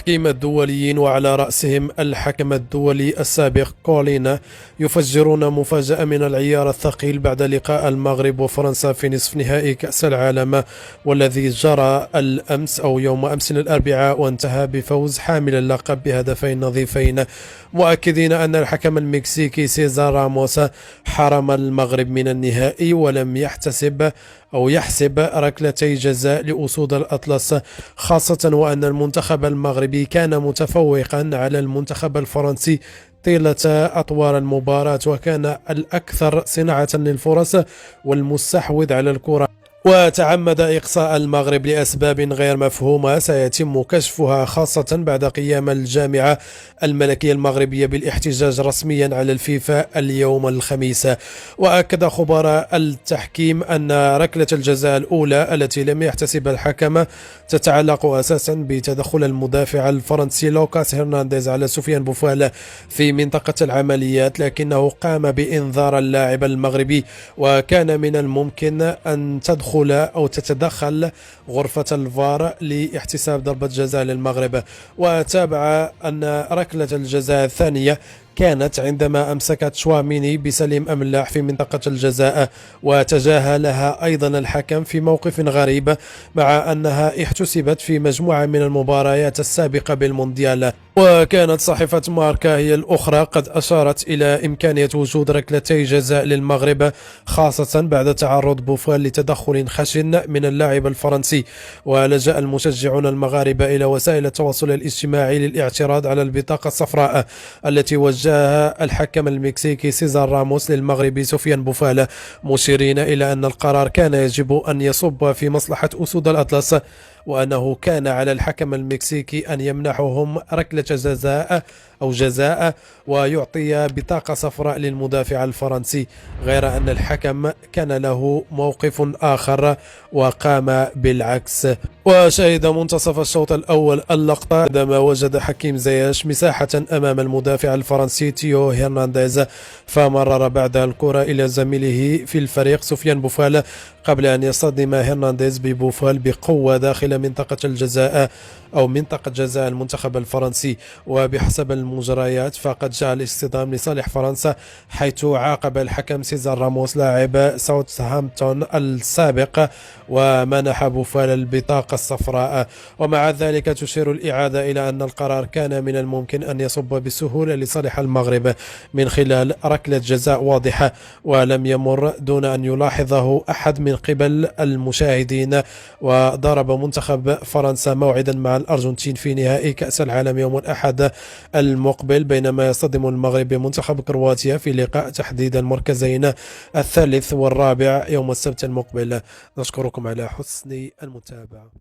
التحكيم الدوليين وعلى رأسهم الحكم الدولي السابق كولين يفجرون مفاجأة من العيار الثقيل بعد لقاء المغرب وفرنسا في نصف نهائي كأس العالم، والذي جرى الأمس أو يوم أمس الأربعاء، وانتهى بفوز حامل اللقب بهدفين نظيفين، مؤكدين أن الحكم المكسيكي سيزار راموس حرم المغرب من النهائي ولم يحسب ركلتي جزاء لأسود الأطلس، خاصة وأن المنتخب المغربي كان متفوقا على المنتخب الفرنسي طيلة أطوار المباراة، وكان الأكثر صناعة للفرص والمستحوذ على الكرة، وتعمد إقصاء المغرب لأسباب غير مفهومة سيتم كشفها، خاصة بعد قيام الجامعة الملكية المغربية بالاحتجاج رسميا على الفيفا اليوم الخميس. وأكد خبراء التحكيم أن ركلة الجزاء الأولى التي لم يحتسبها الحكم تتعلق أساسا بتدخل المدافع الفرنسي لوكاس هرنانديز على سفيان بوفال في منطقة العمليات، لكنه قام بإنذار اللاعب المغربي، وكان من الممكن أن تتدخل غرفة الفار لاحتساب ضربة جزاء للمغرب. وتابع أن ركلة الجزاء الثانية كانت عندما أمسكت شواميني بسليم أملاح في منطقة الجزاء، وتجاهلها أيضا الحكم في موقف غريب، مع أنها احتسبت في مجموعة من المباريات السابقة بالمونديال. وكانت صحيفة ماركا هي الأخرى قد أشارت إلى إمكانية وجود ركلتي جزاء للمغرب، خاصة بعد تعرض بوفال لتدخل خشن من اللاعب الفرنسي. ولجأ المشجعون المغاربة إلى وسائل التواصل الاجتماعي للاعتراض على البطاقة الصفراء التي وجهها الحكم المكسيكي سيزار راموس للمغربي سفيان بوفال، مشيرين إلى أن القرار كان يجب أن يصب في مصلحة أسود الأطلس، وأنه كان على الحكم المكسيكي أن يمنحهم ركلة جزاء ويعطي بطاقة صفراء للمدافع الفرنسي، غير أن الحكم كان له موقف آخر وقام بالعكس. وشهد منتصف الشوط الأول اللقطة عندما وجد حكيم زياش مساحة أمام المدافع الفرنسي تيو هرنانديز، فمرر بعد الكرة إلى زميله في الفريق سفيان بوفال قبل أن يصطدم هرنانديز ببوفال بقوة داخل منطقة الجزاء أو منطقة جزاء المنتخب الفرنسي. وبحسب المجريات فقد جاء الاصطدام لصالح فرنسا، حيث عاقب الحكم سيزار راموس لاعب ساوثهامبتون السابق ومنح بوفال البطاقة الصفراء. ومع ذلك تشير الإعادة إلى أن القرار كان من الممكن أن يصب بسهولة لصالح المغرب من خلال ركلة جزاء واضحة، ولم يمر دون أن يلاحظه أحد من قبل المشاهدين. وضرب منتخب فرنسا موعدا مع الأرجنتين في نهائي كأس العالم يوم الأحد المقبل، بينما يصطدم المغرب بمنتخب كرواتيا في لقاء تحديد المركزين الثالث والرابع يوم السبت المقبل. نشكركم على حسن المتابعة.